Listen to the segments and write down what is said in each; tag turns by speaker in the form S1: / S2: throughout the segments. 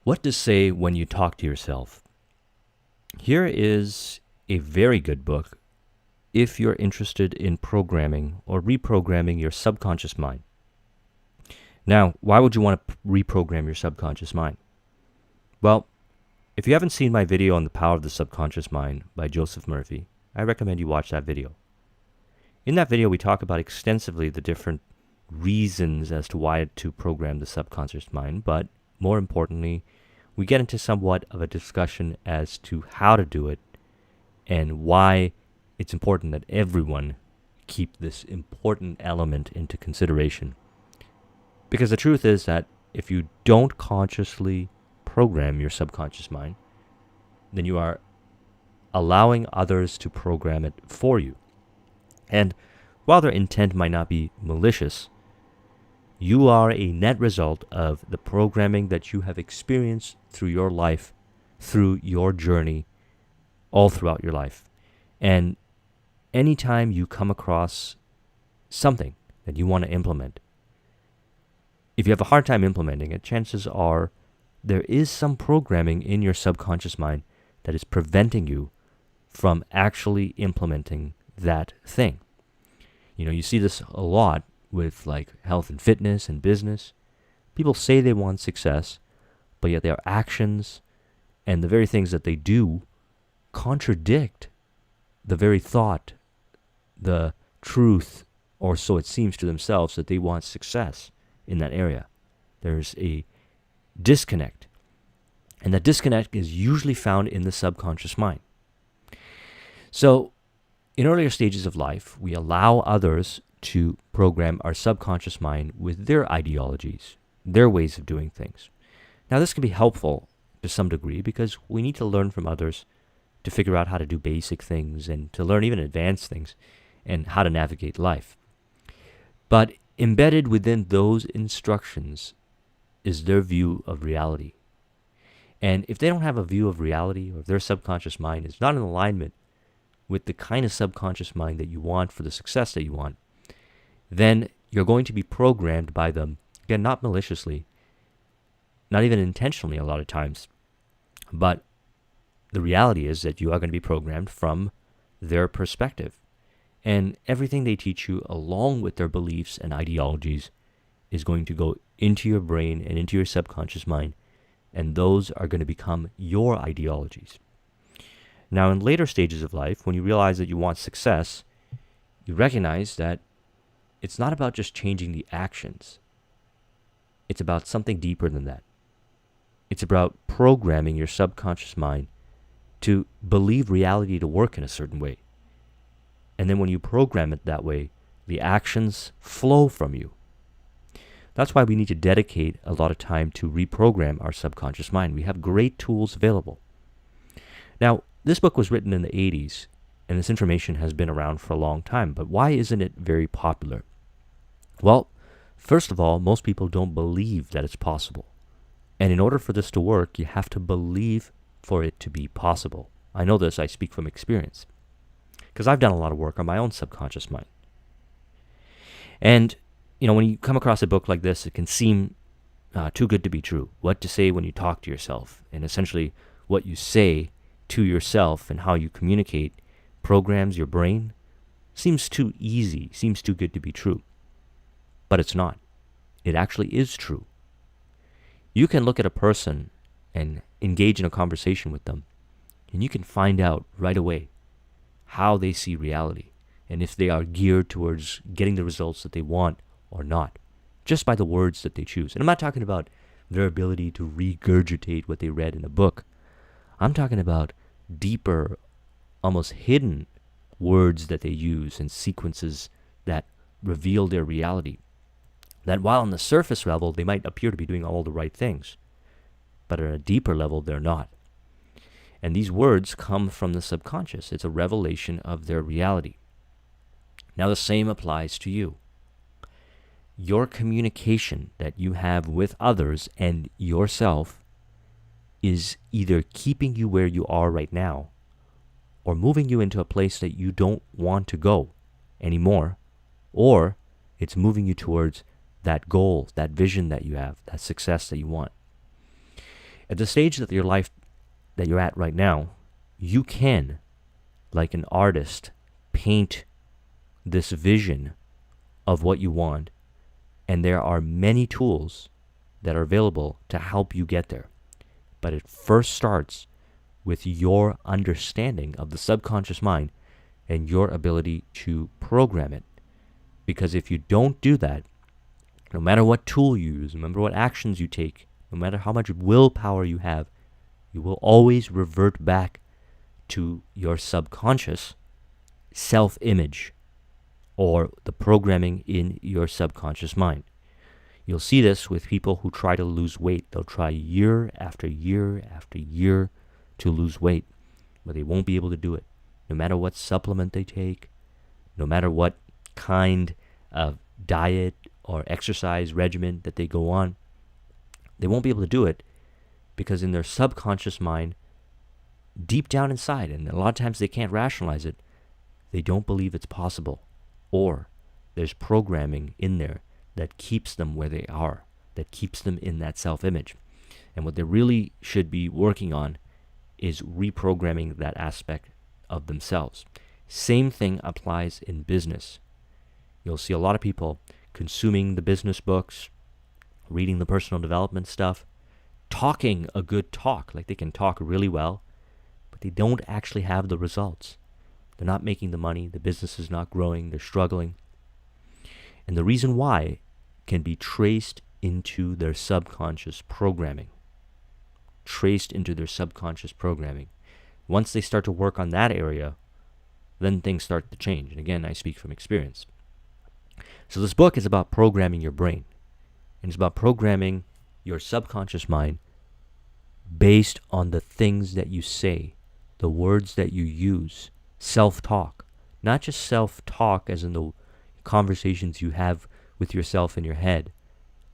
S1: What to say when you talk to yourself. Here is a very good book if you're interested in programming or reprogramming your subconscious mind. Now, why would you want to reprogram your subconscious mind? Well, if you haven't seen my video on the power of the subconscious mind by Joseph Murphy, I recommend you watch that video. In that video, we talk about extensively the different reasons as to why to program the subconscious mind, but more importantly, we get into somewhat of a discussion as to how to do it and why it's important that everyone keep this important element into consideration. Because the truth is that if you don't consciously program your subconscious mind, then you are allowing others to program it for you. And while their intent might not be malicious, you are a net result of the programming that you have experienced through your life, through your journey, all throughout your life. And anytime you come across something that you want to implement, if you have a hard time implementing it, chances are there is some programming in your subconscious mind that is preventing you from actually implementing that thing. You see this a lot with like health and fitness and business. People say they want success, but yet their actions and the very things that they do contradict the very thought, the truth, or so it seems to themselves that they want success in that area. There's a disconnect. And that disconnect is usually found in the subconscious mind. So, in earlier stages of life, we allow others to program our subconscious mind with their ideologies, their ways of doing things. Now, this can be helpful to some degree because we need to learn from others to figure out how to do basic things and to learn even advanced things and how to navigate life. But embedded within those instructions is their view of reality. And if they don't have a view of reality, or if their subconscious mind is not in alignment with the kind of subconscious mind that you want for the success that you want, then you're going to be programmed by them, again, not maliciously, not even intentionally a lot of times, but the reality is that you are going to be programmed from their perspective. And everything they teach you, along with their beliefs and ideologies, is going to go into your brain and into your subconscious mind, and those are going to become your ideologies. Now, in later stages of life, when you realize that you want success, you recognize that it's not about just changing the actions. It's about something deeper than that. It's about programming your subconscious mind to believe reality to work in a certain way. And then when you program it that way, the actions flow from you. That's why we need to dedicate a lot of time to reprogram our subconscious mind. We have great tools available. Now, this book was written in the 80s, and this information has been around for a long time, but why isn't it very popular? Well, first of all, most people don't believe that it's possible. And in order for this to work, you have to believe for it to be possible. I know this, I speak from experience, because I've done a lot of work on my own subconscious mind. And, when you come across a book like this, it can seem too good to be true. What to say when you talk to yourself, and essentially what you say to yourself and how you communicate programs your brain seems too easy, seems too good to be true. But it's not. It actually is true. You can look at a person and engage in a conversation with them, and you can find out right away how they see reality and if they are geared towards getting the results that they want or not, just by the words that they choose. And I'm not talking about their ability to regurgitate what they read in a book. I'm talking about deeper, almost hidden words that they use and sequences that reveal their reality. That while on the surface level, they might appear to be doing all the right things, but at a deeper level, they're not. And these words come from the subconscious. It's a revelation of their reality. Now, the same applies to you. Your communication that you have with others and yourself is either keeping you where you are right now or moving you into a place that you don't want to go anymore, or it's moving you towards that goal, that vision that you have, that success that you want. At the stage that your life that you're at right now, you can, like an artist, paint this vision of what you want, and there are many tools that are available to help you get there. But it first starts with your understanding of the subconscious mind and your ability to program it. Because if you don't do that, no matter what tool you use, no matter what actions you take, no matter how much willpower you have, you will always revert back to your subconscious self-image or the programming in your subconscious mind. You'll see this with people who try to lose weight. They'll try year after year after year to lose weight, but they won't be able to do it. No matter what supplement they take, no matter what kind of diet or exercise regimen that they go on, they won't be able to do it because in their subconscious mind, deep down inside, and a lot of times they can't rationalize it, they don't believe it's possible, or there's programming in there that keeps them where they are, that keeps them in that self-image. And what they really should be working on is reprogramming that aspect of themselves. Same thing applies in business. You'll see a lot of people consuming the business books, reading the personal development stuff, talking a good talk, like they can talk really well, but they don't actually have the results. They're not making the money, the business is not growing, they're struggling. And the reason why can be traced into their subconscious programming. Traced into their subconscious programming. Once they start to work on that area, then things start to change. And again, I speak from experience. So this book is about programming your brain. And it's about programming your subconscious mind based on the things that you say, the words that you use, self-talk. Not just self-talk as in the conversations you have with yourself in your head,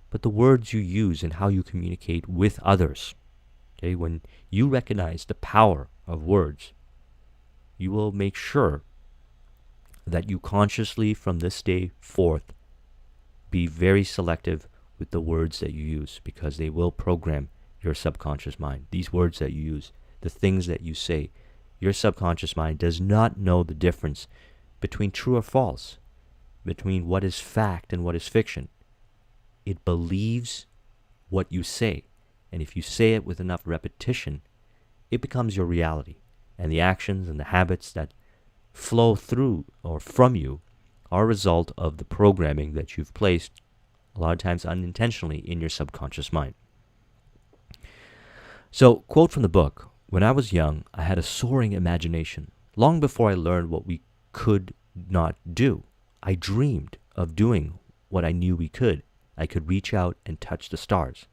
S1: but the words you use and how you communicate with others. Okay, when you recognize the power of words, you will make sure that you consciously from this day forth be very selective with the words that you use, because they will program your subconscious mind. These words that you use, the things that you say, your subconscious mind does not know the difference between true or false, between what is fact and what is fiction. It believes what you say, and if you say it with enough repetition, it becomes your reality, and the actions and the habits that flow through or from you are a result of the programming that you've placed, a lot of times unintentionally, in your subconscious mind. So, quote from the book, "When I was young, I had a soaring imagination. Long before I learned what we could not do, I dreamed of doing what I knew we could. I could reach out and touch the stars.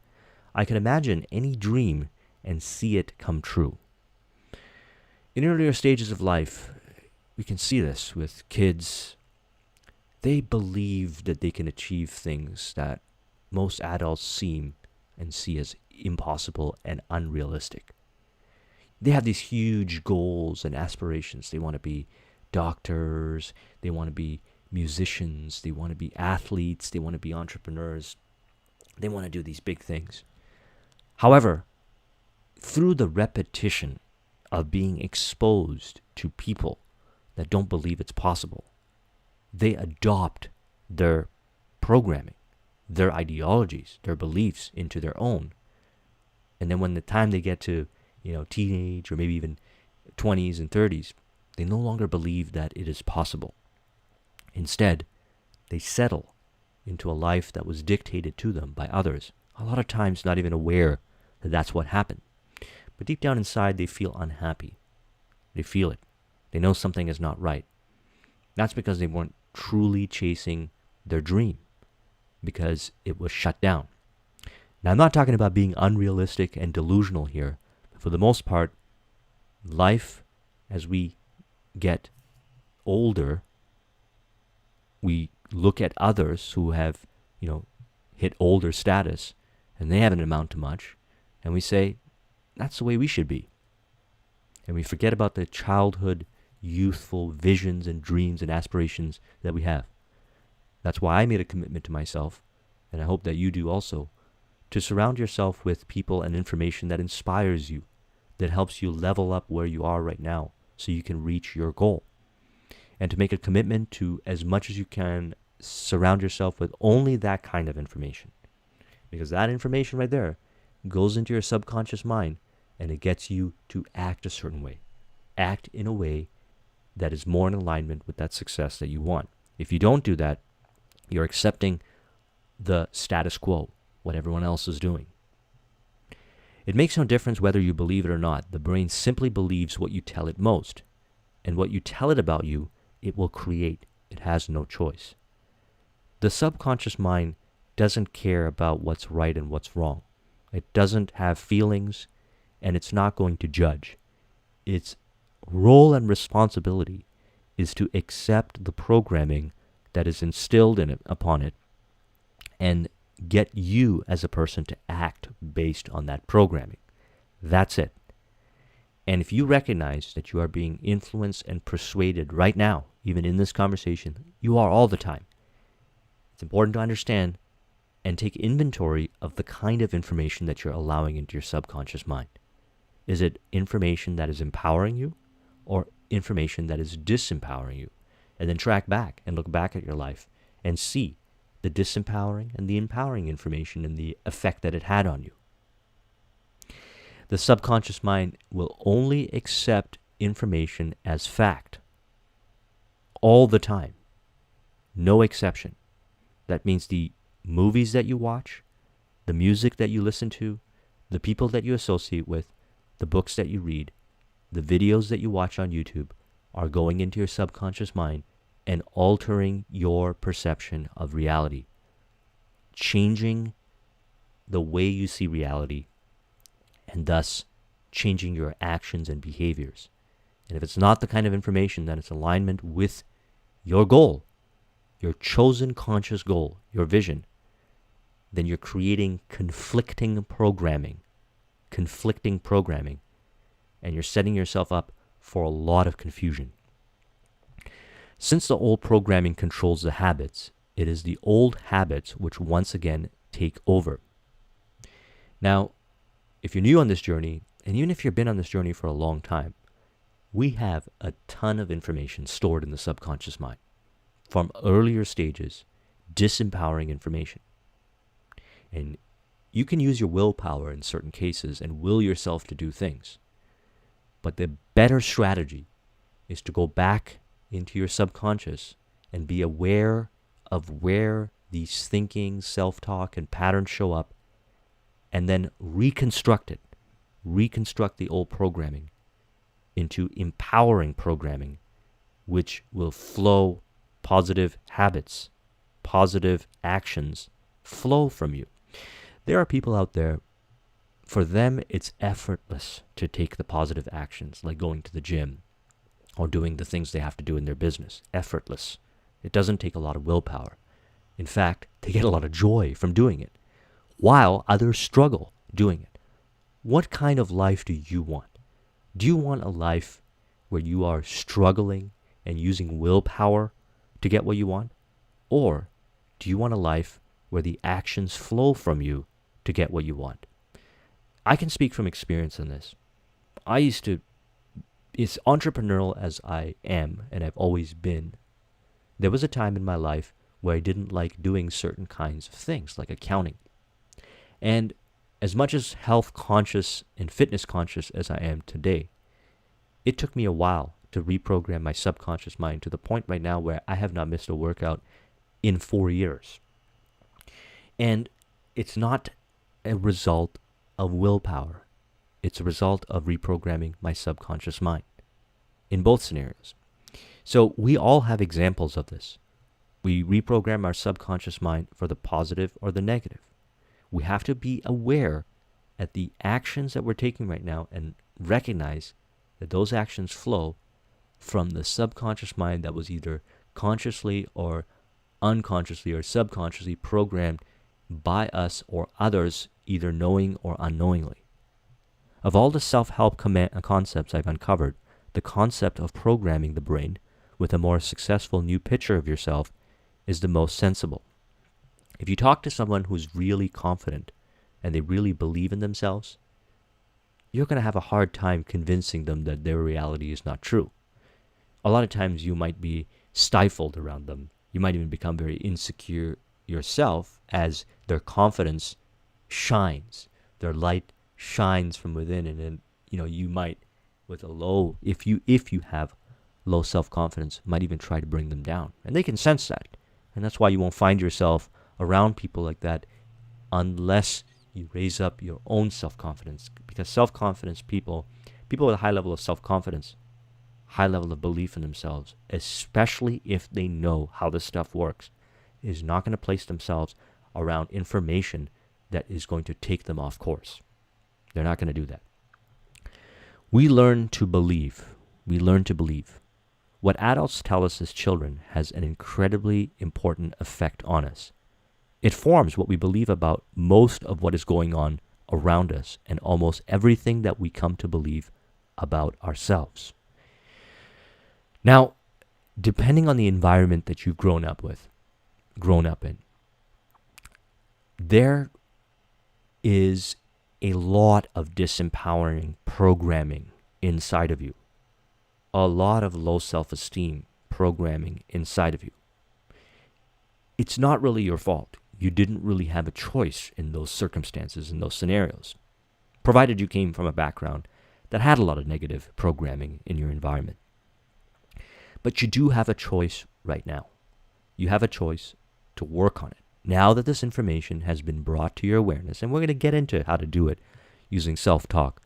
S1: I could imagine any dream and see it come true." In earlier stages of life, we can see this with kids. They believe that they can achieve things that most adults seem and see as impossible and unrealistic. They have these huge goals and aspirations. They want to be doctors, they want to be musicians, they want to be athletes, they want to be entrepreneurs, they want to do these big things. However, through the repetition of being exposed to people that don't believe it's possible, they adopt their programming, their ideologies, their beliefs into their own. And then when the time they get to, teenage or maybe even 20s and 30s, they no longer believe that it is possible. Instead, they settle into a life that was dictated to them by others, a lot of times not even aware that that's what happened. But deep down inside, they feel unhappy. They feel it. They know something is not right. That's because they weren't truly chasing their dream, because it was shut down. Now, I'm not talking about being unrealistic and delusional here. For the most part, life, as we get older, we look at others who have, hit older status, and they haven't amounted to much, and we say, that's the way we should be. And we forget about the childhood, youthful visions and dreams and aspirations that we have. That's why I made a commitment to myself, and I hope that you do also, to surround yourself with people and information that inspires you, that helps you level up where you are right now so you can reach your goal. And to make a commitment to, as much as you can, surround yourself with only that kind of information. Because that information right there goes into your subconscious mind and it gets you to act a certain way. Act in a way that is more in alignment with that success that you want. If you don't do that, you're accepting the status quo, what everyone else is doing. It makes no difference whether you believe it or not. The brain simply believes what you tell it most. And what you tell it about you, it will create. It has no choice. The subconscious mind doesn't care about what's right and what's wrong. It doesn't have feelings, and it's not going to judge. Its role and responsibility is to accept the programming that is instilled in it, upon it, and get you as a person to act based on that programming. That's it. And if you recognize that you are being influenced and persuaded right now, even in this conversation, you are all the time. It's important to understand and take inventory of the kind of information that you're allowing into your subconscious mind. Is it information that is empowering you or information that is disempowering you? And then track back and look back at your life and see the disempowering and the empowering information and the effect that it had on you. The subconscious mind will only accept information as fact all the time. No exception. That means the movies that you watch, the music that you listen to, the people that you associate with, the books that you read, the videos that you watch on YouTube are going into your subconscious mind and altering your perception of reality, changing the way you see reality, and thus changing your actions and behaviors. And if it's not the kind of information that is in alignment with your goal, your chosen conscious goal, your vision, then you're creating conflicting programming, and you're setting yourself up for a lot of confusion. Since the old programming controls the habits, it is the old habits which once again take over. Now, if you're new on this journey, and even if you've been on this journey for a long time, we have a ton of information stored in the subconscious mind from earlier stages, disempowering information. And you can use your willpower in certain cases and will yourself to do things. But the better strategy is to go back into your subconscious and be aware of where these thinking, self-talk, and patterns show up, and then reconstruct it. Reconstruct the old programming into empowering programming, which will flow positive habits, positive actions flow from you. There are people out there, for them it's effortless to take the positive actions, like going to the gym or doing the things they have to do in their business. Effortless. It doesn't take a lot of willpower. In fact, they get a lot of joy from doing it, while others struggle doing it. What kind of life do you want? Do you want a life where you are struggling and using willpower to get what you want? Or do you want a life where the actions flow from you to get what you want? I can speak from experience on this. As entrepreneurial as I am, and I've always been, there was a time in my life where I didn't like doing certain kinds of things, like accounting. And as much as health conscious and fitness conscious as I am today, it took me a while to reprogram my subconscious mind to the point right now where I have not missed a workout in 4 years. And it's not a result of willpower. It's a result of reprogramming my subconscious mind in both scenarios. So we all have examples of this. We reprogram our subconscious mind for the positive or the negative. We have to be aware at the actions that we're taking right now and recognize that those actions flow from the subconscious mind that was either consciously or unconsciously or subconsciously programmed by us or others, either knowing or unknowingly. Of all the self-help concepts I've uncovered, the concept of programming the brain with a more successful new picture of yourself is the most sensible. If you talk to someone who's really confident and they really believe in themselves, you're going to have a hard time convincing them that their reality is not true. A lot of times you might be stifled around them. You might even become very insecure yourself as their confidence shines. Their light shines from within, and then you might, with a low, if you have low self-confidence, might even try to bring them down, and they can sense that, and that's why you won't find yourself around people like that unless you raise up your own self-confidence. Because self-confidence people with a high level of self-confidence, high level of belief in themselves, especially if they know how this stuff works, is not going to place themselves around information that is going to take them off course. They're not going to do that. We learn to believe. What adults tell us as children has an incredibly important effect on us. It forms what we believe about most of what is going on around us and almost everything that we come to believe about ourselves. Now, depending on the environment that you've grown up in, there is a lot of disempowering programming inside of you. A lot of low self-esteem programming inside of you. It's not really your fault. You didn't really have a choice in those circumstances, in those scenarios, provided you came from a background that had a lot of negative programming in your environment. But you do have a choice right now. You have a choice to work on it. Now that this information has been brought to your awareness, and we're going to get into how to do it using self-talk,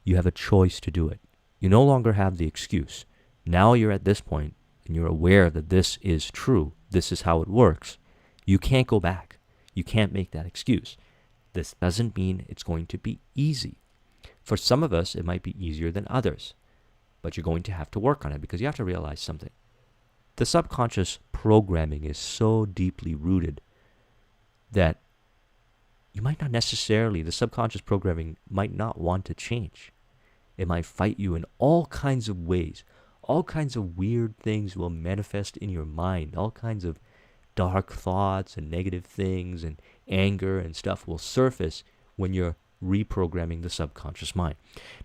S1: you have a choice to do it. You no longer have the excuse. Now you're at this point, and you're aware that this is true. This is how it works. You can't go back. You can't make that excuse. This doesn't mean it's going to be easy. For some of us, it might be easier than others, but you're going to have to work on it because you have to realize something. The subconscious programming is so deeply rooted that you might not necessarily, the subconscious programming might not want to change. It might fight you in all kinds of ways. All kinds of weird things will manifest in your mind. All kinds of dark thoughts and negative things and anger and stuff will surface when you're reprogramming the subconscious mind.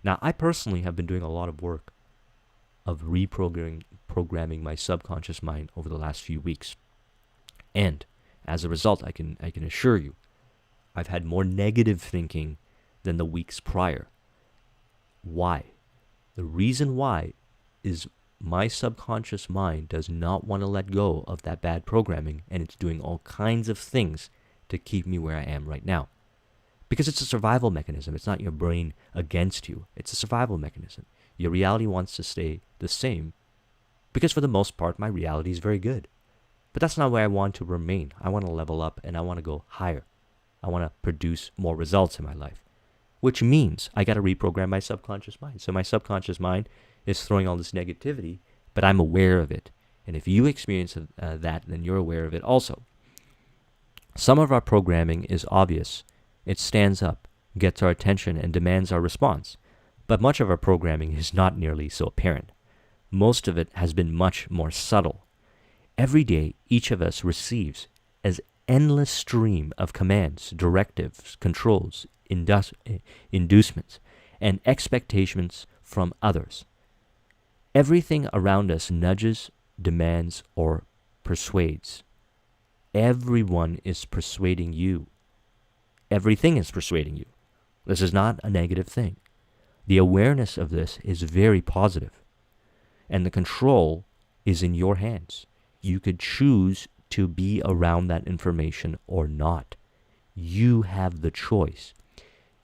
S1: Now, I personally have been doing a lot of work of programming my subconscious mind over the last few weeks. And as a result, I can assure you, I've had more negative thinking than the weeks prior. Why? The reason why is my subconscious mind does not want to let go of that bad programming, and it's doing all kinds of things to keep me where I am right now. Because it's a survival mechanism. It's not your brain against you. It's a survival mechanism. Your reality wants to stay the same because for the most part, my reality is very good. But that's not where I want to remain. I want to level up and I want to go higher. I want to produce more results in my life, which means I got to reprogram my subconscious mind. So my subconscious mind is throwing all this negativity, but I'm aware of it. And if you experience that, then you're aware of it also. Some of our programming is obvious. It stands up, gets our attention, and demands our response. But much of our programming is not nearly so apparent. Most of it has been much more subtle. Every day, each of us receives an endless stream of commands, directives, controls, inducements, and expectations from others. Everything around us nudges, demands, or persuades. Everyone is persuading you. Everything is persuading you. This is not a negative thing. The awareness of this is very positive, and the control is in your hands. You could choose to be around that information or not. You have the choice.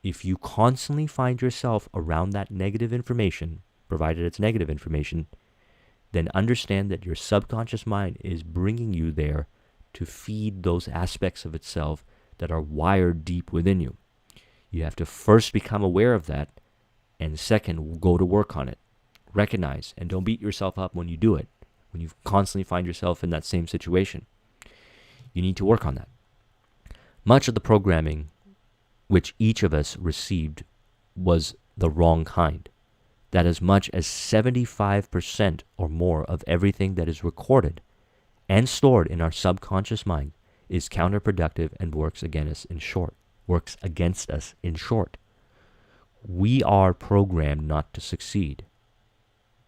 S1: If you constantly find yourself around that negative information, provided it's negative information, then understand that your subconscious mind is bringing you there to feed those aspects of itself that are wired deep within you. You have to first become aware of that, and second, go to work on it. Recognize, and don't beat yourself up when you do it, when you constantly find yourself in that same situation. You need to work on that. Much of the programming which each of us received was the wrong kind. That as much as 75% or more of everything that is recorded and stored in our subconscious mind is counterproductive and works against us in short works against us. In short, we are programmed not to succeed.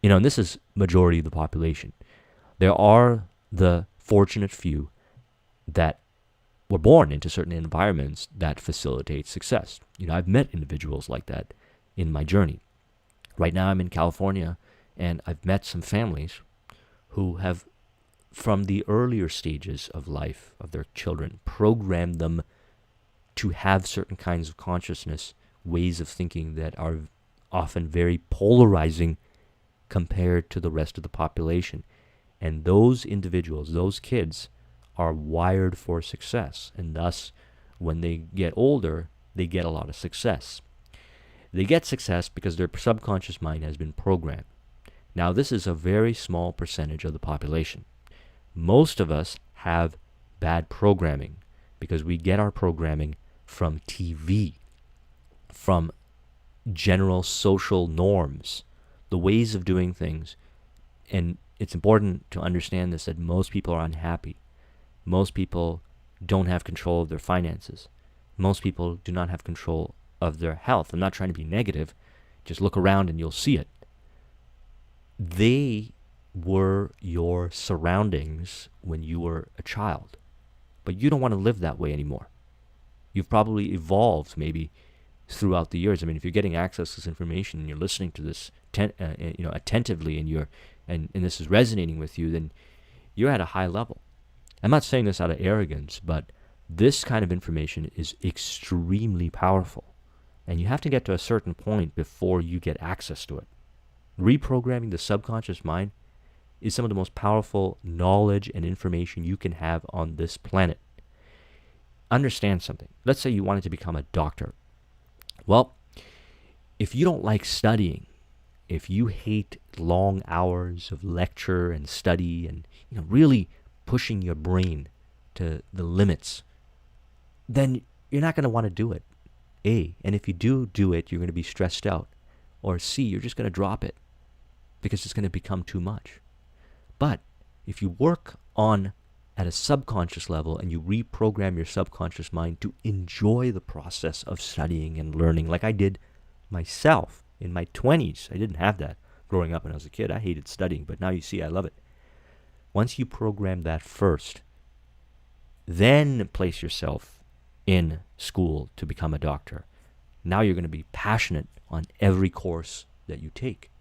S1: And this is majority of the population. There are the fortunate few that were born into certain environments that facilitate success. I've met individuals like that in my journey. Right now I'm in California, and I've met some families who have, from the earlier stages of life of their children, programmed them to have certain kinds of consciousness, ways of thinking that are often very polarizing compared to the rest of the population. And those individuals, those kids, are wired for success, and thus, when they get older, they get a lot of success. They get success because their subconscious mind has been programmed. Now, this is a very small percentage of the population. Most of us have bad programming because we get our programming from TV, from general social norms, the ways of doing things. And it's important to understand this, that most people are unhappy. Most people don't have control of their finances. Most people do not have control of their health. I'm not trying to be negative. Just look around and you'll see it. They were your surroundings when you were a child. But you don't want to live that way anymore. You've probably evolved maybe throughout the years. I mean, if you're getting access to this information and you're listening to this attentively, and this is resonating with you, then you're at a high level. I'm not saying this out of arrogance, but this kind of information is extremely powerful. And you have to get to a certain point before you get access to it. Reprogramming the subconscious mind is some of the most powerful knowledge and information you can have on this planet. Understand something. Let's say you wanted to become a doctor. Well, if you don't like studying, if you hate long hours of lecture and study and really pushing your brain to the limits, then you're not going to want to do it. A, and if you do it, you're going to be stressed out. Or C, you're just going to drop it because it's going to become too much. But if you work on at a subconscious level and you reprogram your subconscious mind to enjoy the process of studying and learning, like I did myself in my 20s. I didn't have that growing up when I was a kid. I hated studying, but now you see I love it. Once you program that first, then place yourself in school to become a doctor. Now you're going to be passionate on every course that you take,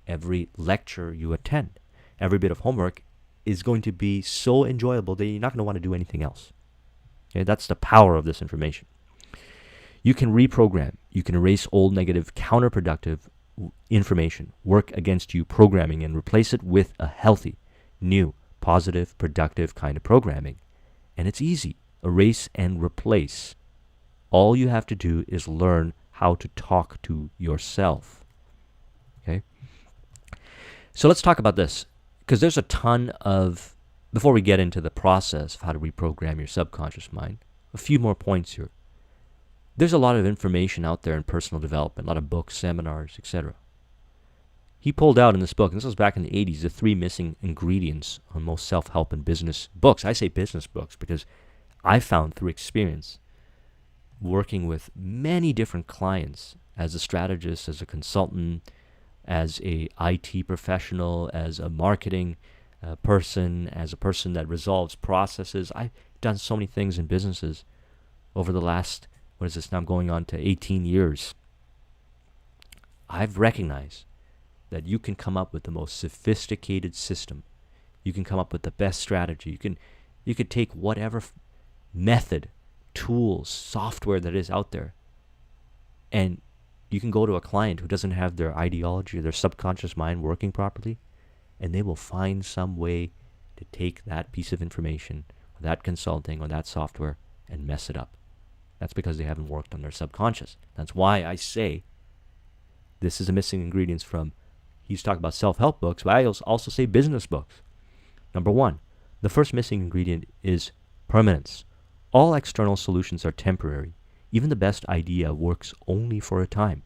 S1: every lecture you attend, every bit of homework is going to be so enjoyable that you're not going to want to do anything else. Okay, that's the power of this information. You can reprogram. You can erase old negative, counterproductive information, work against you programming, and replace it with a healthy, new, positive, productive kind of programming. And it's easy. Erase and replace. All you have to do is learn how to talk to yourself. Okay? So let's talk about this, because there's a ton of, before we get into the process of how to reprogram your subconscious mind, a few more points here. There's a lot of information out there in personal development, a lot of books, seminars, etc. He pulled out in this book, and this was back in the 80s, the 3 missing ingredients on most self-help and business books. I say business books because I found through experience, working with many different clients as a strategist, as a consultant, as a IT professional, as a marketing person, as a person that resolves processes. I've done so many things in businesses over the last, now I'm going on to 18 years. I've recognized that you can come up with the most sophisticated system. You can come up with the best strategy. You could take whatever method, tools, software that is out there, and you can go to a client who doesn't have their ideology or their subconscious mind working properly, and they will find some way to take that piece of information, or that consulting, or that software, and mess it up. That's because they haven't worked on their subconscious. That's why I say this is a missing ingredients from, he's talking about self-help books, but I also say business books. Number 1, the first missing ingredient is permanence. All external solutions are temporary. Even the best idea works only for a time.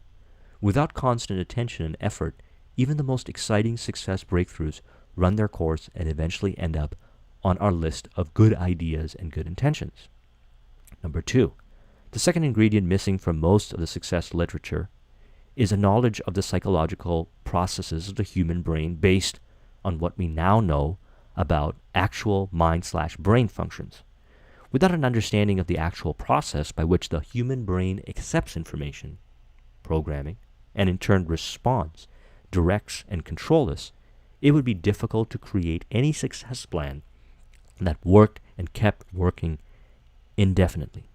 S1: Without constant attention and effort, even the most exciting success breakthroughs run their course and eventually end up on our list of good ideas and good intentions. Number 2, The second ingredient missing from most of the success literature is a knowledge of the psychological processes of the human brain based on what we now know about actual mind/brain functions. Without an understanding of the actual process by which the human brain accepts information, programming, and in turn responds, directs, and controls this, it would be difficult to create any success plan that worked and kept working indefinitely.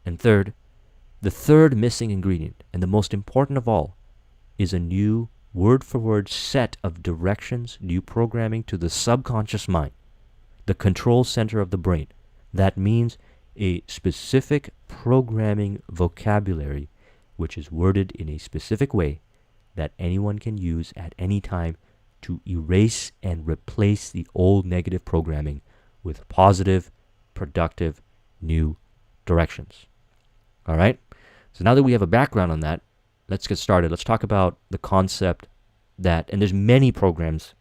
S1: And third, the third missing ingredient, and the most important of all, is a new word-for-word set of directions, new programming to the subconscious mind, the control center of the brain. That means a specific programming vocabulary which is worded in a specific way that anyone can use at any time to erase and replace the old negative programming with positive, productive, new directions. All right? So now that we have a background on that, let's get started. Let's talk about the concept that, and there's many programs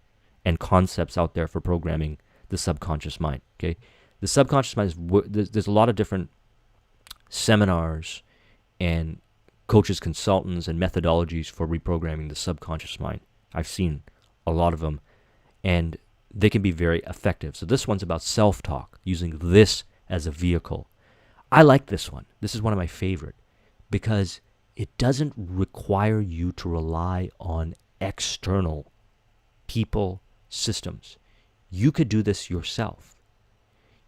S1: and concepts out there for programming the subconscious mind, okay? The subconscious mind there's a lot of different seminars and coaches, consultants, and methodologies for reprogramming the subconscious mind. I've seen a lot of them, and they can be very effective. So this one's about self-talk, using this as a vehicle. I like this one. This is one of my favorite because it doesn't require you to rely on external people, systems. You could do this yourself.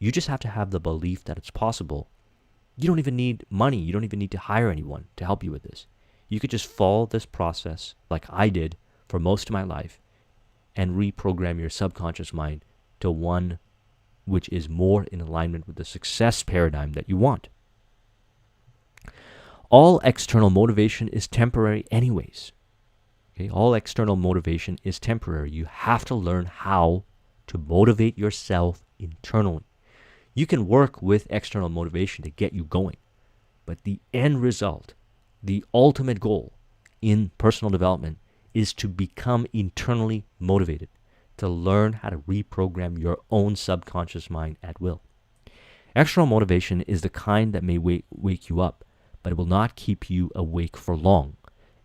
S1: You just have to have the belief that it's possible. You don't even need money. You don't even need to hire anyone to help you with this. You could just follow this process like I did for most of my life and reprogram your subconscious mind to one which is more in alignment with the success paradigm that you want. All external motivation is temporary anyways. Okay? All external motivation is temporary. You have to learn how to motivate yourself internally. You can work with external motivation to get you going, but the end result, the ultimate goal in personal development is to become internally motivated, to learn how to reprogram your own subconscious mind at will. External motivation is the kind that may wake you up, but it will not keep you awake for long.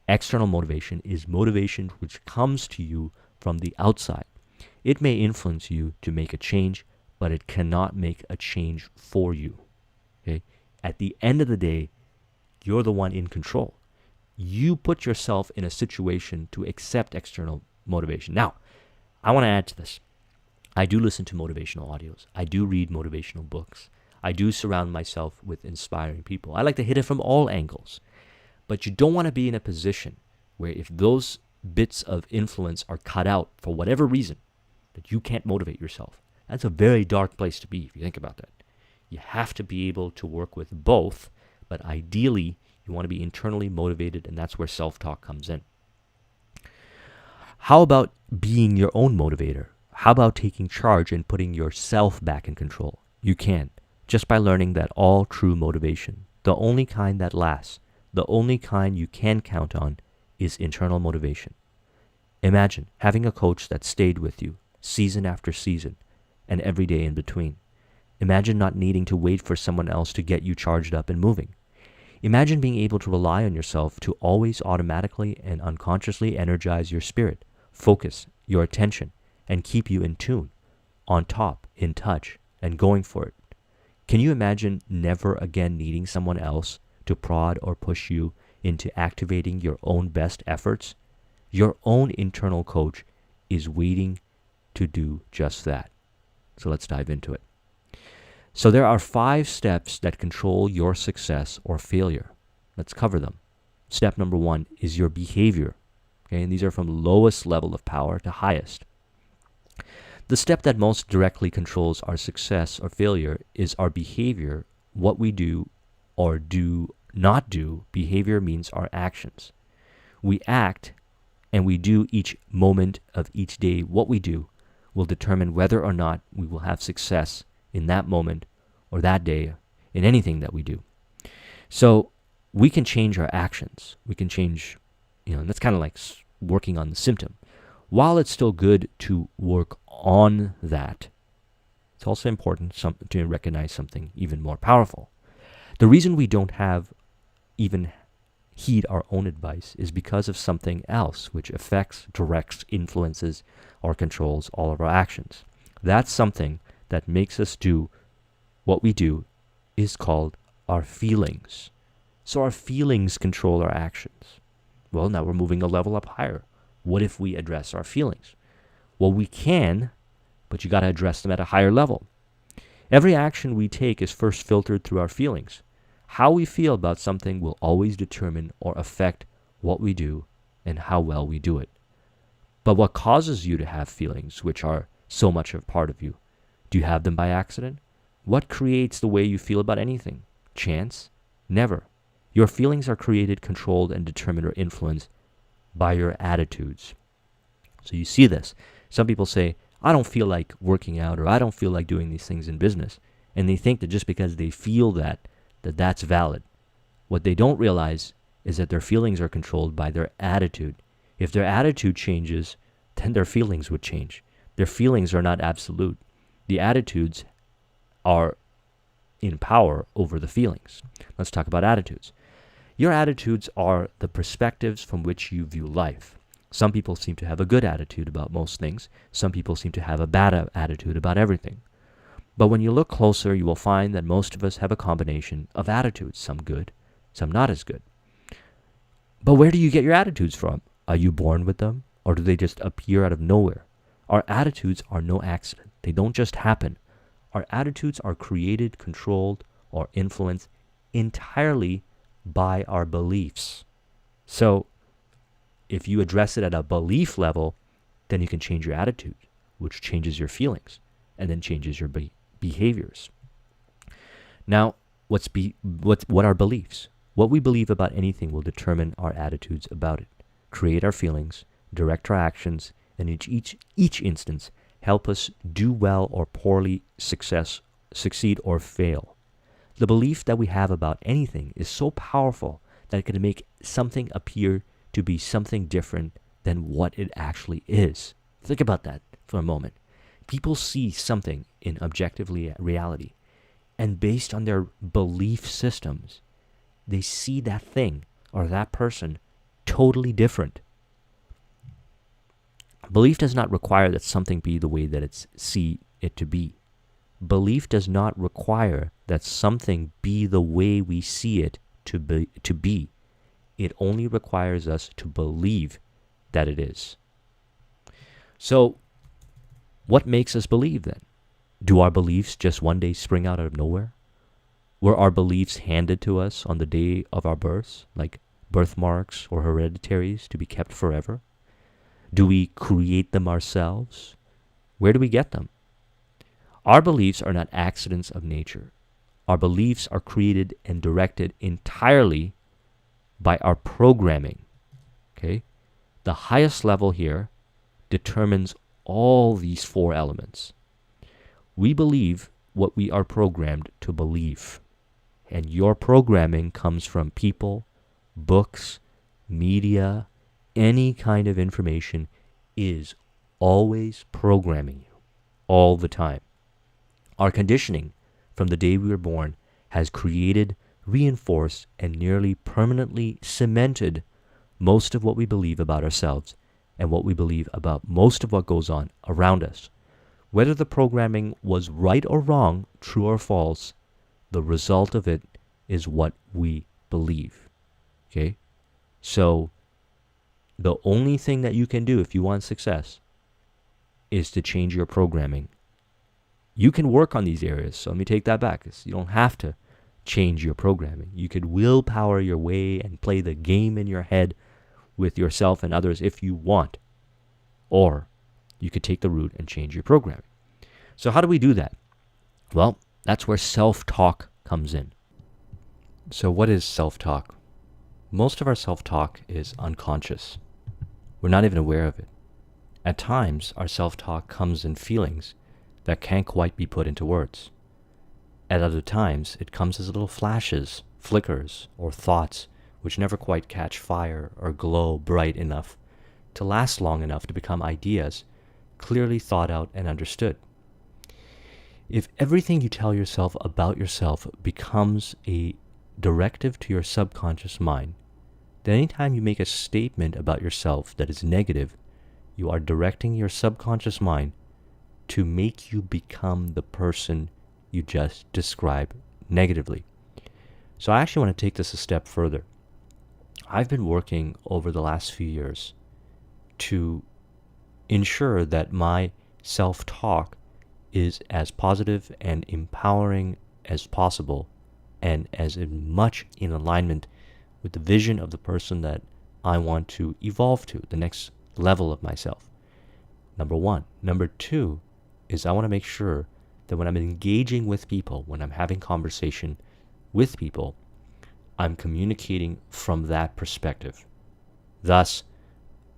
S1: External motivation is motivation which comes to you from the outside. It may influence you to make a change, but it cannot make a change for you. Okay? At the end of the day, you're the one in control. You put yourself in a situation to accept external motivation. Now, I want to add to this. I do listen to motivational audios. I do read motivational books. I do surround myself with inspiring people. I like to hit it from all angles. But you don't want to be in a position where if those bits of influence are cut out for whatever reason, that you can't motivate yourself. That's a very dark place to be if you think about that. You have to be able to work with both, but ideally you want to be internally motivated, and that's where self-talk comes in. How about being your own motivator? How about taking charge and putting yourself back in control? You can, just by learning that all true motivation, the only kind that lasts, the only kind you can count on, is internal motivation. Imagine having a coach that stayed with you season after season and every day in between. Imagine not needing to wait for someone else to get you charged up and moving. Imagine being able to rely on yourself to always automatically and unconsciously energize your spirit, focus your attention, and keep you in tune, on top, in touch, and going for it. Can you imagine never again needing someone else to prod or push you into activating your own best efforts? Your own internal coach is waiting to do just that. So let's dive into it. So there are 5 steps that control your success or failure. Let's cover them. Step number 1 is your behavior. Okay, and these are from lowest level of power to highest. The step that most directly controls our success or failure is our behavior, what we do or do not do. Behavior means our actions. We act and we do each moment of each day. What we do will determine whether or not we will have success in that moment or that day in anything that we do. So we can change our actions. We can change, and that's kind of like working on the symptom. While it's still good to work on that, it's also important to recognize something even more powerful. The reason we don't have even heed our own advice is because of something else which affects, directs, influences, or controls all of our actions. That something that makes us do what we do is called our feelings. So our feelings control our actions. Well, now we're moving a level up higher. What if we address our feelings? Well, we can, but you got to address them at a higher level. Every action we take is first filtered through our feelings. How we feel about something will always determine or affect what we do and how well we do it. But what causes you to have feelings, which are so much a part of you? Do you have them by accident? What creates the way you feel about anything? Chance? Never. Your feelings are created, controlled, and determined or influenced by your attitudes. So you see this. Some people say, I don't feel like working out, or I don't feel like doing these things in business. And they think that just because they feel that's valid. What they don't realize is that their feelings are controlled by their attitude. If their attitude changes, then their feelings would change. Their feelings are not absolute. The attitudes are in power over the feelings. Let's talk about attitudes. Your attitudes are the perspectives from which you view life. Some people seem to have a good attitude about most things. Some people seem to have a bad attitude about everything. But when you look closer, you will find that most of us have a combination of attitudes, some good, some not as good. But where do you get your attitudes from? Are you born with them, or do they just appear out of nowhere? Our attitudes are no accident. They don't just happen. Our attitudes are created, controlled, or influenced entirely by our beliefs. So, if you address it at a belief level, then you can change your attitude, which changes your feelings, and then changes your behaviors. Now, what are beliefs? What we believe about anything will determine our attitudes about it, create our feelings, direct our actions, and in each instance help us do well or poorly, succeed or fail. The belief that we have about anything is so powerful that it can make something appear to be something different than what it actually is. Think about that for a moment. People see something in objective reality, and based on their belief systems, they see that thing or that person totally different. Belief does not require that something be the way that it's see it to be. Belief does not require that something be the way we see it to be. It only requires us to believe that it is. So, what makes us believe then? Do our beliefs just one day spring out of nowhere? Were our beliefs handed to us on the day of our births, like birthmarks or hereditaries to be kept forever? Do we create them ourselves? Where do we get them? Our beliefs are not accidents of nature. Our beliefs are created and directed entirely by our programming. Okay? The highest level here determines all these four elements. We believe what we are programmed to believe. And your programming comes from people, books, media, any kind of information is always programming you all the time. Our conditioning from the day we were born has created, reinforced, and nearly permanently cemented most of what we believe about ourselves and what we believe about most of what goes on around us. Whether the programming was right or wrong, true or false, the result of it is what we believe. Okay? So, the only thing that you can do if you want success is to change your programming. You can work on these areas, so let me take that back. You don't have to change your programming. You could willpower your way and play the game in your head with yourself and others if you want. Or you could take the route and change your programming. So how do we do that? Well, that's where self-talk comes in. So what is self-talk? Most of our self-talk is unconscious. We're not even aware of it. At times, our self-talk comes in feelings that can't quite be put into words. At other times, it comes as little flashes, flickers, or thoughts which never quite catch fire or glow bright enough to last long enough to become ideas clearly thought out and understood. If everything you tell yourself about yourself becomes a directive to your subconscious mind that anytime you make a statement about yourself that is negative, you are directing your subconscious mind to make you become the person you just described negatively. So I actually want to take this a step further. I've been working over the last few years to ensure that my self-talk is as positive and empowering as possible and as much in alignment with the vision of the person that I want to evolve to, the next level of myself. Number one. Number two is I want to make sure that when I'm engaging with people, when I'm having conversation with people, I'm communicating from that perspective. Thus,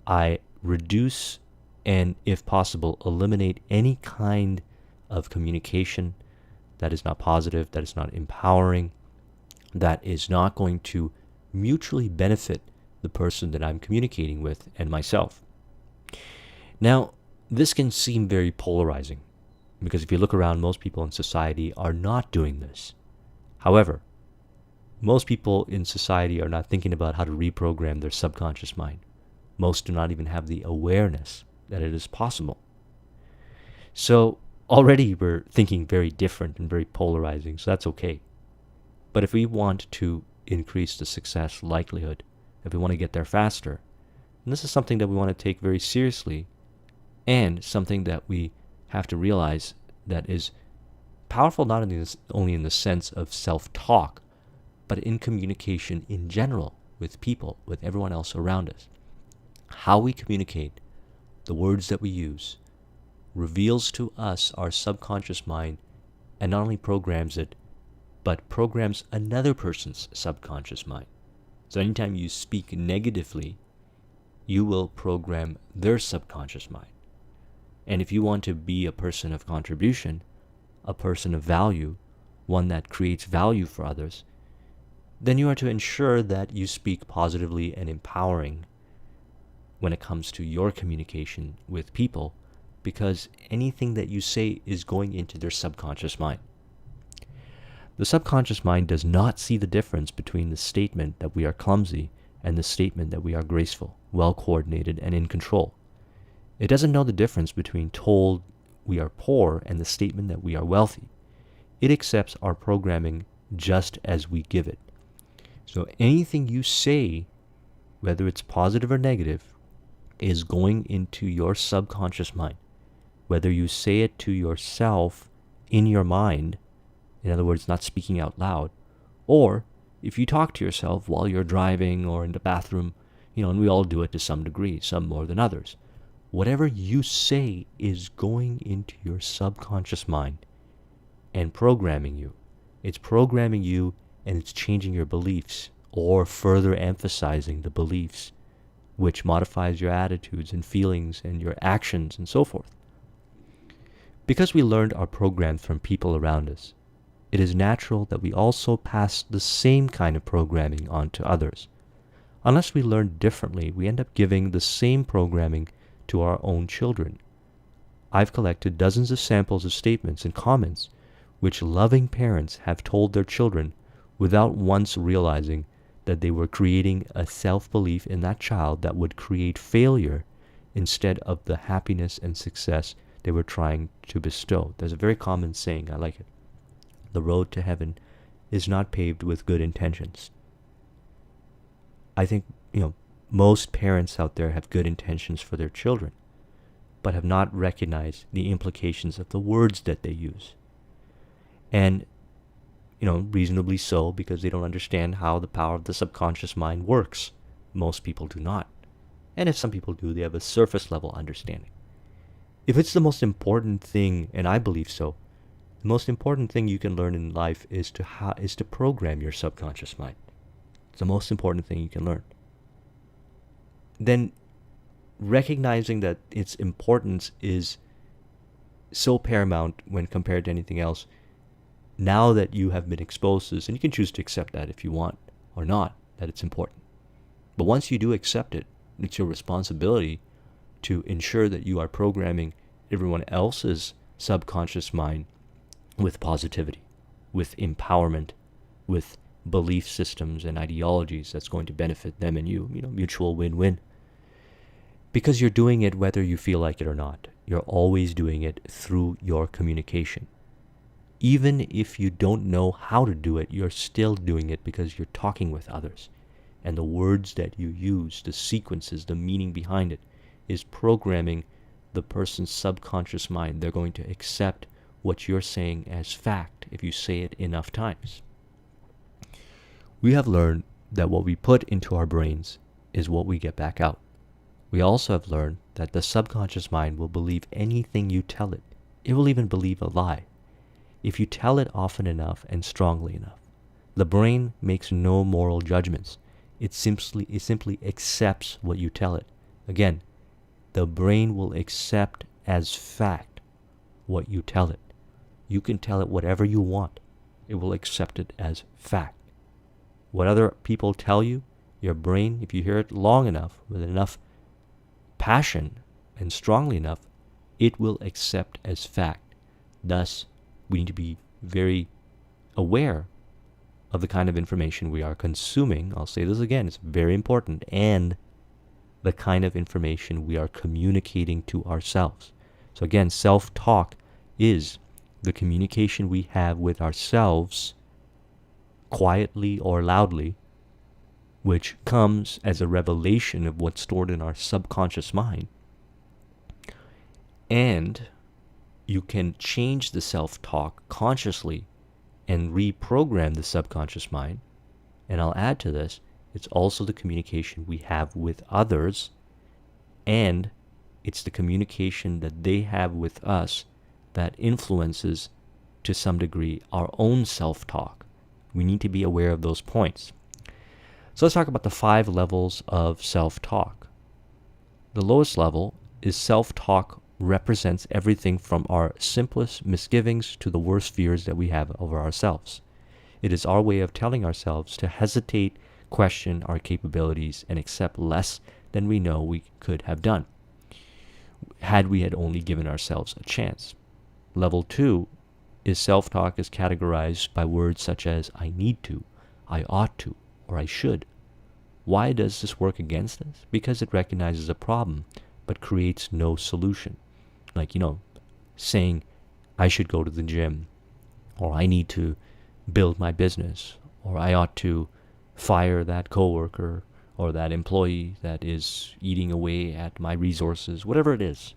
S1: I reduce and, if possible, eliminate any kind of communication that is not positive, that is not empowering, that is not going to mutually benefit the person that I'm communicating with and myself. Now, this can seem very polarizing, because if you look around, most people in society are not doing this. However, most people in society are not thinking about how to reprogram their subconscious mind. Most do not even have the awareness that it is possible. So already we're thinking very different and very polarizing, so that's okay. But if we want to increase the success likelihood, if we want to get there faster, and this is something that we want to take very seriously, and something that we have to realize that is powerful not only in the sense of self-talk, but in communication in general with people, with everyone else around us. How we communicate, the words that we use, reveals to us our subconscious mind, and not only programs it, but programs another person's subconscious mind. So anytime you speak negatively, you will program their subconscious mind. And if you want to be a person of contribution, a person of value, one that creates value for others, then you are to ensure that you speak positively and empowering when it comes to your communication with people, because anything that you say is going into their subconscious mind. The subconscious mind does not see the difference between the statement that we are clumsy and the statement that we are graceful, well-coordinated, and in control. It doesn't know the difference between told we are poor and the statement that we are wealthy. It accepts our programming just as we give it. So anything you say, whether it's positive or negative, is going into your subconscious mind. Whether you say it to yourself in your mind, in other words, not speaking out loud, or if you talk to yourself while you're driving or in the bathroom, and we all do it to some degree, some more than others. Whatever you say is going into your subconscious mind and programming you. It's programming you, and it's changing your beliefs or further emphasizing the beliefs, which modifies your attitudes and feelings and your actions and so forth. Because we learned our programs from people around us, it is natural that we also pass the same kind of programming on to others. Unless we learn differently, we end up giving the same programming to our own children. I've collected dozens of samples of statements and comments which loving parents have told their children without once realizing that they were creating a self-belief in that child that would create failure instead of the happiness and success they were trying to bestow. There's a very common saying, I like it. The road to heaven is not paved with good intentions. I think, most parents out there have good intentions for their children, but have not recognized the implications of the words that they use. And, reasonably so, because they don't understand how the power of the subconscious mind works. Most people do not. And if some people do, they have a surface level understanding. If it's the most important thing, and I believe so, the most important thing you can learn in life is to program your subconscious mind. It's the most important thing you can learn. Then recognizing that its importance is so paramount when compared to anything else, now that you have been exposed to this, and you can choose to accept that if you want or not, that it's important. But once you do accept it, it's your responsibility to ensure that you are programming everyone else's subconscious mind with positivity, with empowerment, with belief systems and ideologies that's going to benefit them and you, mutual win-win. Because you're doing it whether you feel like it or not. You're always doing it through your communication. Even if you don't know how to do it, you're still doing it because you're talking with others. And the words that you use, the sequences, the meaning behind it, is programming the person's subconscious mind. They're going to accept what you're saying as fact if you say it enough times. We have learned that what we put into our brains is what we get back out. We also have learned that the subconscious mind will believe anything you tell it. It will even believe a lie. If you tell it often enough and strongly enough, the brain makes no moral judgments. It simply accepts what you tell it. Again, the brain will accept as fact what you tell it. You can tell it whatever you want. It will accept it as fact. What other people tell you, your brain, if you hear it long enough, with enough passion and strongly enough, it will accept as fact. Thus, we need to be very aware of the kind of information we are consuming. I'll say this again, it's very important. And the kind of information we are communicating to ourselves. So again, self-talk is the communication we have with ourselves, quietly or loudly, which comes as a revelation of what's stored in our subconscious mind. And you can change the self-talk consciously and reprogram the subconscious mind. And I'll add to this, it's also the communication we have with others, and it's the communication that they have with us that influences, to some degree, our own self-talk. We need to be aware of those points. So let's talk about the 5 levels of self-talk. The lowest level is self-talk represents everything from our simplest misgivings to the worst fears that we have over ourselves. It is our way of telling ourselves to hesitate, question our capabilities, and accept less than we know we could have done, had we had only given ourselves a chance. Level 2 is self-talk is categorized by words such as I need to, I ought to, or I should. Why does this work against us? Because it recognizes a problem, but creates no solution. Like, saying I should go to the gym, or I need to build my business, or I ought to fire that coworker or that employee that is eating away at my resources, whatever it is.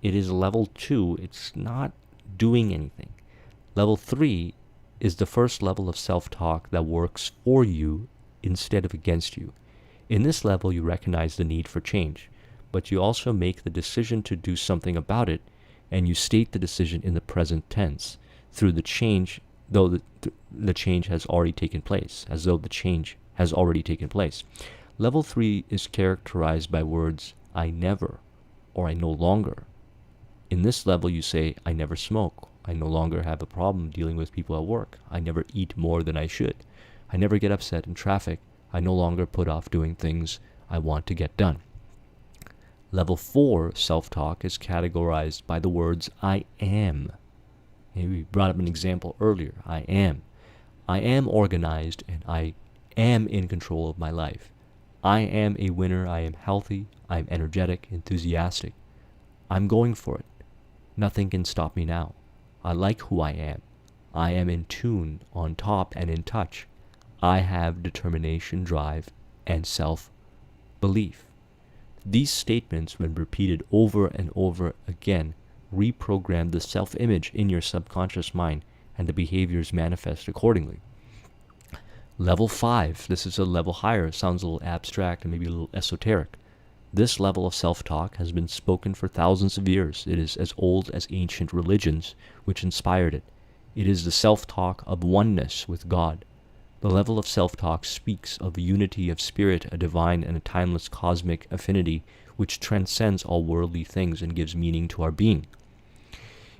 S1: It is level 2. It's not doing anything. Level 3 is the first level of self-talk that works for you instead of against you. In this level, you recognize the need for change, but you also make the decision to do something about it, and you state the decision in the present tense through the change, though the change has already taken place, as though the change has already taken place. Level 3 is characterized by words, I never, or I no longer. In this level, you say, I never smoke. I no longer have a problem dealing with people at work. I never eat more than I should. I never get upset in traffic. I no longer put off doing things I want to get done. Level 4 self-talk is categorized by the words I am. And we brought up an example earlier. I am. I am organized and I am in control of my life. I am a winner. I am healthy. I am energetic, enthusiastic. I'm going for it. Nothing can stop me now. I like who I am. I am in tune, on top, and in touch. I have determination, drive, and self-belief. These statements, when repeated over and over again, reprogram the self-image in your subconscious mind, and the behaviors manifest accordingly. Level 5, this is a level higher, sounds a little abstract and maybe a little esoteric. This level of self-talk has been spoken for thousands of years. It is as old as ancient religions which inspired it. It is the self-talk of oneness with God. The level of self-talk speaks of a unity of spirit, a divine and a timeless cosmic affinity which transcends all worldly things and gives meaning to our being.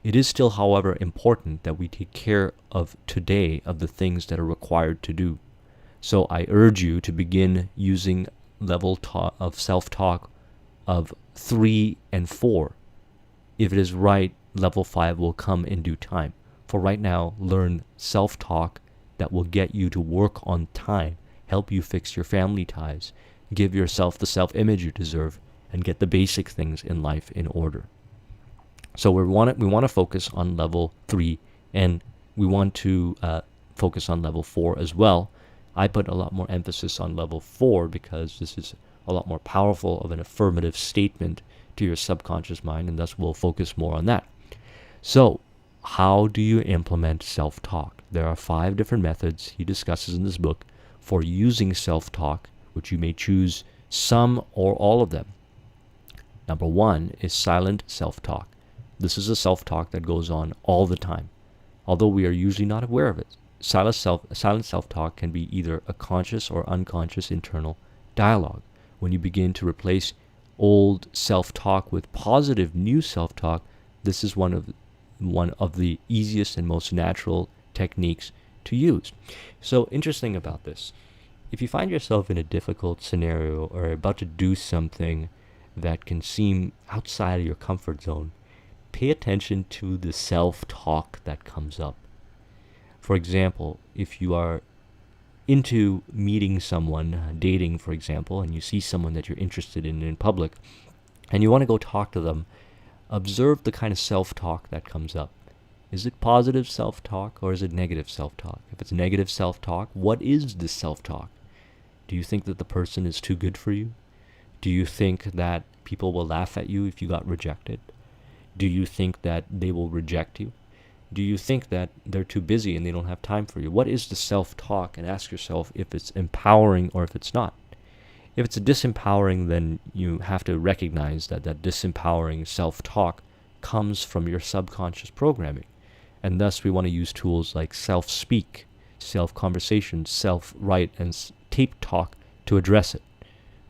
S1: It is still, however, important that we take care of today of the things that are required to do. So I urge you to begin using level of self-talk of 3 and 4. If it is right, level 5 will come in due time. For right now, learn self-talk that will get you to work on time, help you fix your family ties, give yourself the self-image you deserve, and get the basic things in life in order. So we want to focus on level 3, and we want to focus on level 4 as well. I put a lot more emphasis on level 4 because this is a lot more powerful of an affirmative statement to your subconscious mind, and thus we'll focus more on that. So, how do you implement self-talk? There are 5 different methods he discusses in this book for using self-talk, which you may choose some or all of them. Number 1 is silent self-talk. This is a self-talk that goes on all the time, although we are usually not aware of it. Silent self-talk can be either a conscious or unconscious internal dialogue. When you begin to replace old self-talk with positive new self-talk, this is one of the easiest and most natural techniques to use. So interesting about this, if you find yourself in a difficult scenario or about to do something that can seem outside of your comfort zone, pay attention to the self-talk that comes up. For example, if you are into meeting someone, dating for example, and you see someone that you're interested in public, and you want to go talk to them, observe the kind of self-talk that comes up. Is it positive self-talk or is it negative self-talk? If it's negative self-talk, what is this self-talk? Do you think that the person is too good for you? Do you think that people will laugh at you if you got rejected? Do you think that they will reject you? Do you think that they're too busy and they don't have time for you? What is the self-talk? And ask yourself if it's empowering or if it's not. If it's disempowering, then you have to recognize that that disempowering self-talk comes from your subconscious programming. And thus we want to use tools like self-speak, self-conversation, self-write, and tape talk to address it.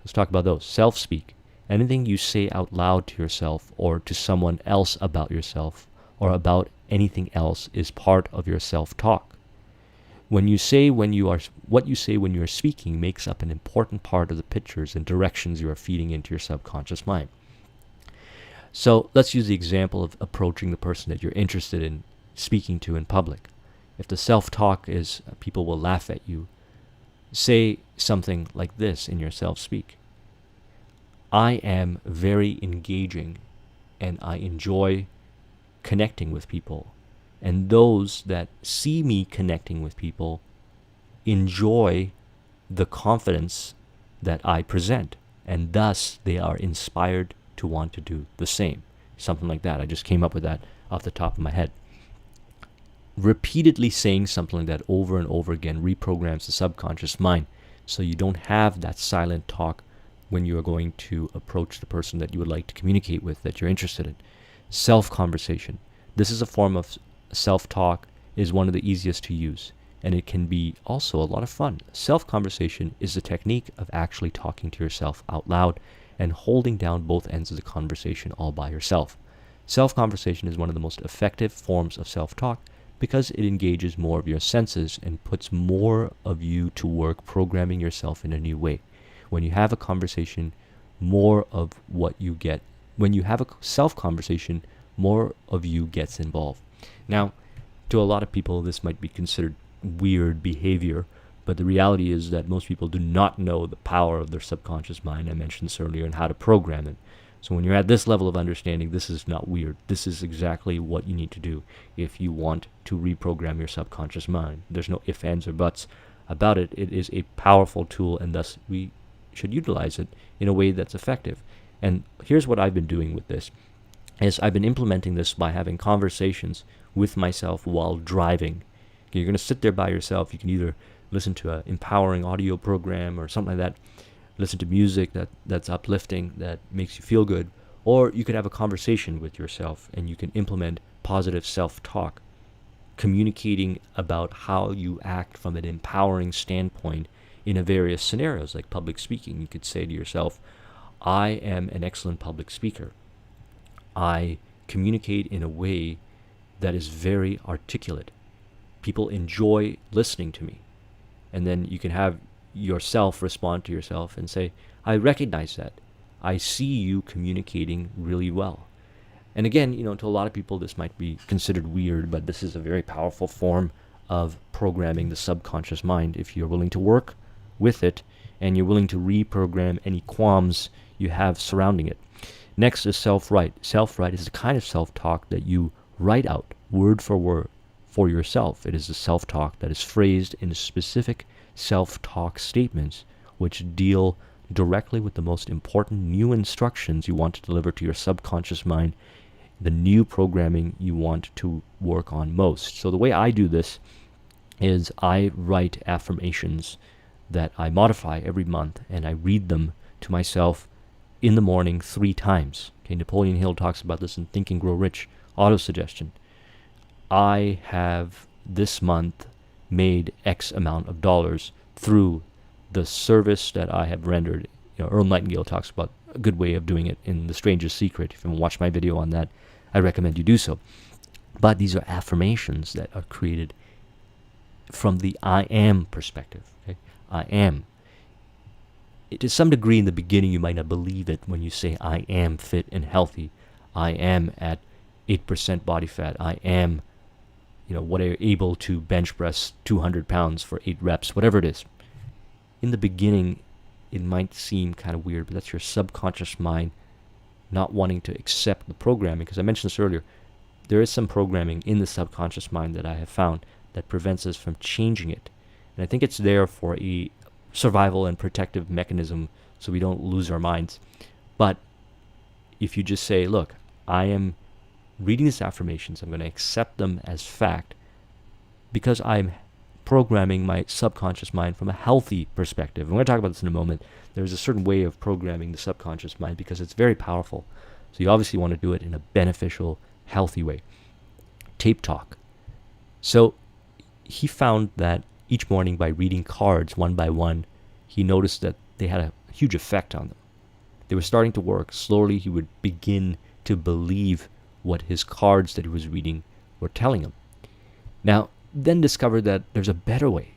S1: Let's talk about those. Self-speak. Anything you say out loud to yourself or to someone else about yourself or about anything else is part of your self-talk. What you say when you are speaking makes up an important part of the pictures and directions you are feeding into your subconscious mind. So let's use the example of approaching the person that you're interested in speaking to in public. If the self-talk is people will laugh at you, say something like this in your self-speak. I am very engaging and I enjoy connecting with people. And those that see me connecting with people enjoy the confidence that I present. And thus they are inspired to want to do the same. Something like that. I just came up with that off the top of my head. Repeatedly saying something like that over and over again reprograms the subconscious mind, so you don't have that silent talk when you are going to approach the person that you would like to communicate with, that you're interested in. Self-conversation. This is a form of self-talk, is one of the easiest to use, and it can be also a lot of fun. Self-conversation is the technique of actually talking to yourself out loud and holding down both ends of the conversation all by yourself. Self-conversation is one of the most effective forms of self-talk because it engages more of your senses and puts more of you to work programming yourself in a new way. When you have a conversation, more of what you get. When you have a self-conversation, more of you gets involved. Now, to a lot of people, this might be considered weird behavior, but the reality is that most people do not know the power of their subconscious mind. I mentioned this earlier, and how to program it. So when you're at this level of understanding, this is not weird. This is exactly what you need to do if you want to reprogram your subconscious mind. There's no ifs, ands, or buts about it. It is a powerful tool, and thus we should utilize it in a way that's effective. And here's what I've been doing with this, is I've been implementing this by having conversations with myself while driving. Okay, you're going to sit there by yourself. You can either listen to an empowering audio program or something like that, listen to music that's uplifting, that makes you feel good, or you could have a conversation with yourself and you can implement positive self-talk, communicating about how you act from an empowering standpoint in a various scenarios, like public speaking. You could say to yourself, I am an excellent public speaker. I communicate in a way that is very articulate. People enjoy listening to me. And then you can have yourself respond to yourself and say, I recognize that. I see you communicating really well. And again, to a lot of people this might be considered weird, but this is a very powerful form of programming the subconscious mind if you're willing to work with it and you're willing to reprogram any qualms you have surrounding it. Next is self-write. Self-write is the kind of self-talk that you write out word for word for yourself. It is a self-talk that is phrased in specific self-talk statements which deal directly with the most important new instructions you want to deliver to your subconscious mind, the new programming you want to work on most. So the way I do this is I write affirmations that I modify every month, and I read them to myself in the morning 3 times. Okay, Napoleon Hill talks about this in Think and Grow Rich, autosuggestion. I have this month made X amount of dollars through the service that I have rendered. Earl Nightingale talks about a good way of doing it in The Stranger's Secret. If you haven't watched my video on that, I recommend you do so. But these are affirmations that are created from the I am perspective. Okay? I am. To some degree, in the beginning, you might not believe it when you say, I am fit and healthy. I am at 8% body fat. I am, able to bench press 200 pounds for 8 reps, whatever it is. In the beginning, it might seem kind of weird, but that's your subconscious mind not wanting to accept the programming. Because I mentioned this earlier, there is some programming in the subconscious mind that I have found that prevents us from changing it. And I think it's there for a survival and protective mechanism so we don't lose our minds. But if you just say, look, I am reading these affirmations, I'm going to accept them as fact because I'm programming my subconscious mind from a healthy perspective. I'm going to talk about this in a moment. There's a certain way of programming the subconscious mind because it's very powerful. So you obviously want to do it in a beneficial, healthy way. Tape talk. So he found that each morning by reading cards one by one, he noticed that they had a huge effect on them. They were starting to work. Slowly he would begin to believe what his cards that he was reading were telling him. Now, then discovered that there's a better way,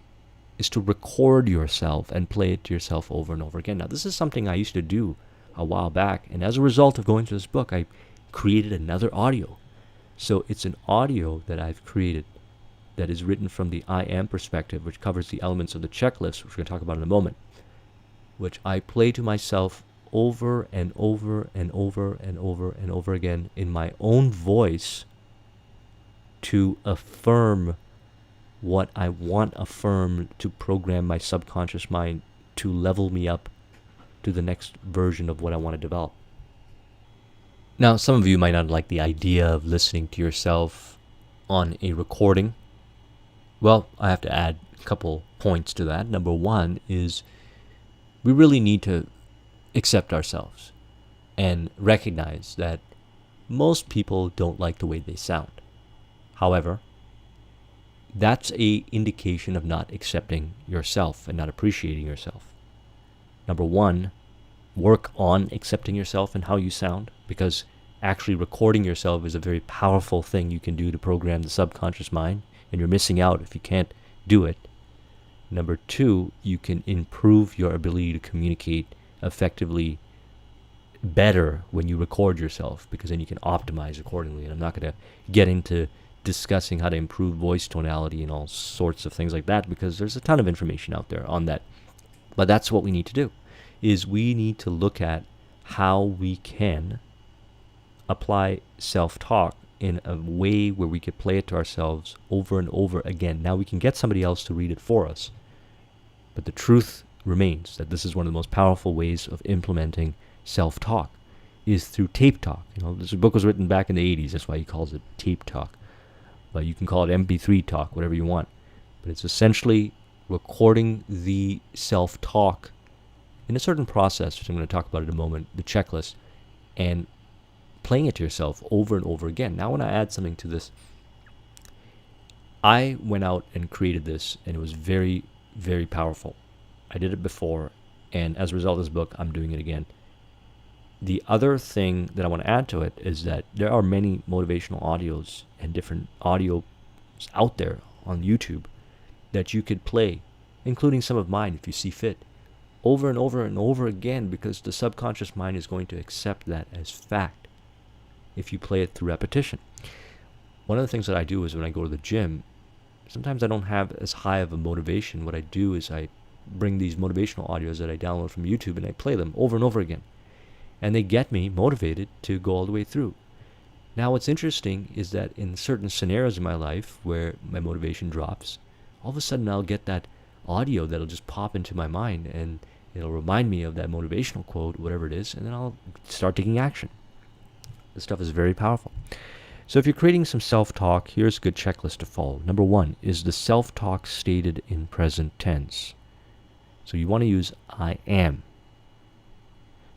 S1: is to record yourself and play it to yourself over and over again. Now, this is something I used to do a while back, and as a result of going through this book, I created another audio. So it's an audio that I've created that is written from the I am perspective, which covers the elements of the checklist, which we're going to talk about in a moment, which I play to myself over and over and over and over and over again in my own voice to affirm what I want affirmed, to program my subconscious mind to level me up to the next version of what I want to develop. Now, some of you might not like the idea of listening to yourself on a recording. Well, I have to add a couple points to that. Number one is we really need to accept ourselves and recognize that most people don't like the way they sound. However, that's an indication of not accepting yourself and not appreciating yourself. Number one, work on accepting yourself and how you sound, because actually recording yourself is a very powerful thing you can do to program the subconscious mind, and you're missing out if you can't do it. Number two, you can improve your ability to communicate effectively better when you record yourself, because then you can optimize accordingly. And I'm not going to get into discussing how to improve voice tonality and all sorts of things like that, because there's a ton of information out there on that. But that's what we need to do, is we need to look at how we can apply self-talk in a way where we could play it to ourselves over and over again. Now we can get somebody else to read it for us, but the truth remains that this is one of the most powerful ways of implementing self-talk, is through tape talk. This book was written back in the 80s, that's why he calls it tape talk. But you can call it MP3 talk, whatever you want. But it's essentially recording the self-talk in a certain process, which I'm going to talk about in a moment, the checklist, and playing it to yourself over and over again. Now, when I add something to this, I went out and created this, and it was very, very powerful. I did it before, and as a result of this book, I'm doing it again. The other thing that I want to add to it is that there are many motivational audios and different audios out there on YouTube that you could play, including some of mine if you see fit, over and over and over again, because the subconscious mind is going to accept that as fact if you play it through repetition. One of the things that I do is when I go to the gym, Sometimes I don't have as high of a motivation. What I do is I bring these motivational audios that I download from YouTube and I play them over and over again. And they get me motivated to go all the way through. Now what's interesting is that in certain scenarios in my life where my motivation drops, all of a sudden I'll get that audio that'll just pop into my mind and it'll remind me of that motivational quote, whatever it is, and then I'll start taking action. This stuff is very powerful. So if you're creating some self-talk, here's a good checklist to follow. Number 1 is the self-talk stated in present tense. So you want to use I am.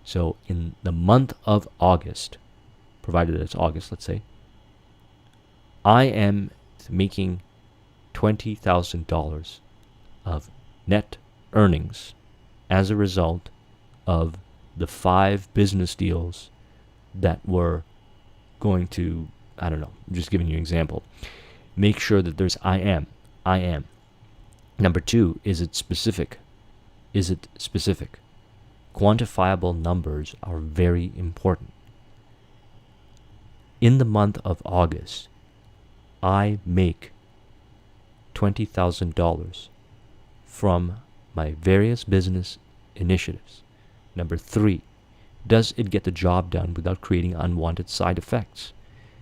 S1: So in the month of August, provided it's August, let's say, I am making $20,000 of net earnings as a result of the 5 business deals that were going to, I don't know, I'm just giving you an example. Make sure that there's I am. Number 2, is it specific? Is it specific? Quantifiable numbers are very important. In the month of August, I make $20,000 from my various business initiatives. Number 3, does it get the job done without creating unwanted side effects?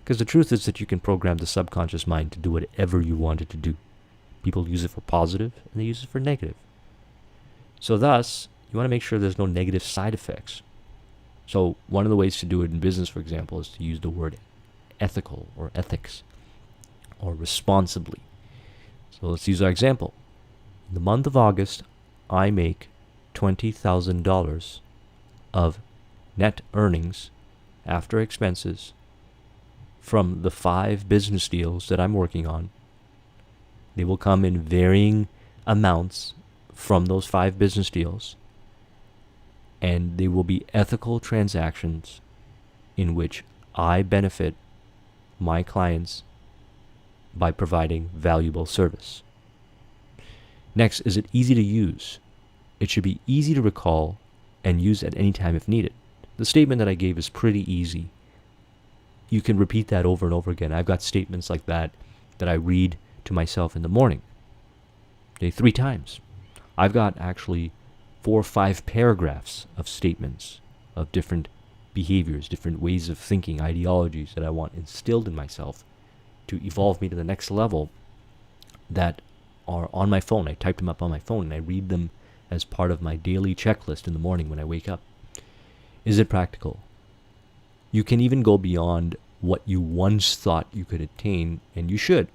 S1: Because the truth is that you can program the subconscious mind to do whatever you want it to do. People use it for positive and they use it for negative. So thus, you want to make sure there's no negative side effects. So one of the ways to do it in business, for example, is to use the word ethical or ethics or responsibly. So let's use our example. In the month of August, I make $20,000 of net earnings after expenses from the 5 business deals that I'm working on. They will come in varying amounts from those 5 business deals, and they will be ethical transactions in which I benefit my clients by providing valuable service. Next, is it easy to use? It should be easy to recall and use at any time if needed. The statement that I gave is pretty easy. You can repeat that over and over again. I've got statements like that I read to myself in the morning. 3 times. I've got actually 4 or 5 paragraphs of statements of different behaviors, different ways of thinking, ideologies that I want instilled in myself to evolve me to the next level that are on my phone. I type them up on my phone and I read them as part of my daily checklist in the morning when I wake up. Is it practical? You can even go beyond what you once thought you could attain, and you should.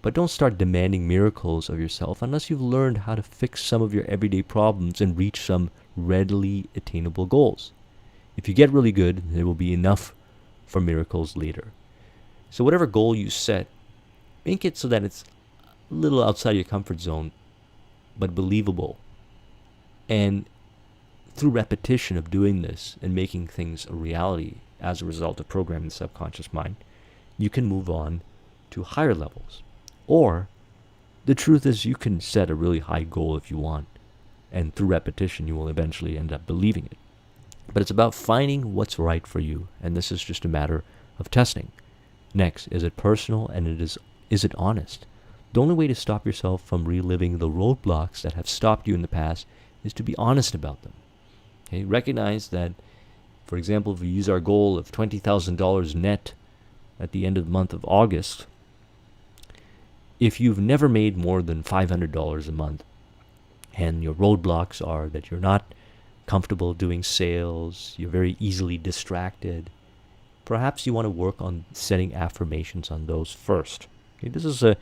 S1: But don't start demanding miracles of yourself unless you've learned how to fix some of your everyday problems and reach some readily attainable goals. If you get really good, there will be enough for miracles later. So whatever goal you set, make it so that it's a little outside your comfort zone, but believable. And through repetition of doing this and making things a reality as a result of programming the subconscious mind, you can move on to higher levels. Or the truth is you can set a really high goal if you want, and through repetition you will eventually end up believing it. But it's about finding what's right for you, and this is just a matter of testing. Next, is it personal, and is it honest? The only way to stop yourself from reliving the roadblocks that have stopped you in the past is to be honest about them. Okay? Recognize that, for example, if we use our goal of $20,000 net at the end of the month of August, if you've never made more than $500 a month, and your roadblocks are that you're not comfortable doing sales, you're very easily distracted, perhaps you want to work on setting affirmations on those first. Okay? This is an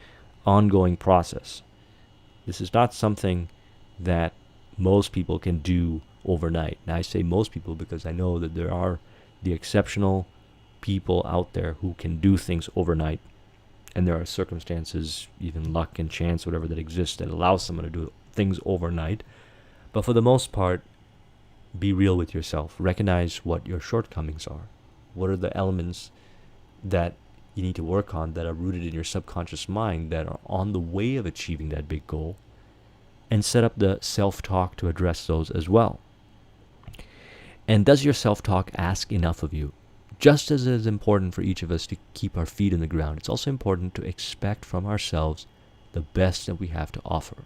S1: ongoing process. This is not something that most people can do overnight. Now I say most people because I know that there are the exceptional people out there who can do things overnight, and there are circumstances, even luck and chance, whatever that exists, that allows someone to do things overnight. But for the most part, be real with yourself. Recognize what your shortcomings are. What are the elements that you need to work on that are rooted in your subconscious mind that are on the way of achieving that big goal, and set up the self-talk to address those as well. And does your self-talk ask enough of you? Just as it is important for each of us to keep our feet in the ground, it's also important to expect from ourselves the best that we have to offer.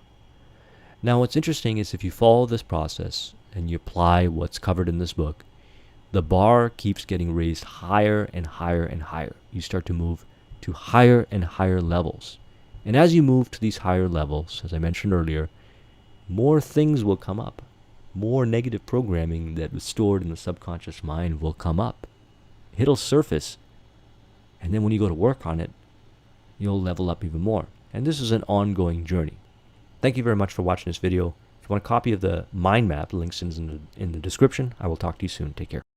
S1: Now, what's interesting is if you follow this process and you apply what's covered in this book, the bar keeps getting raised higher and higher and higher. You start to move to higher and higher levels. And as you move to these higher levels, as I mentioned earlier, more things will come up. More negative programming that was stored in the subconscious mind will come up. It'll surface. And then when you go to work on it, you'll level up even more. And this is an ongoing journey. Thank you very much for watching this video. If you want a copy of the mind map, links in the description. I will talk to you soon. Take care.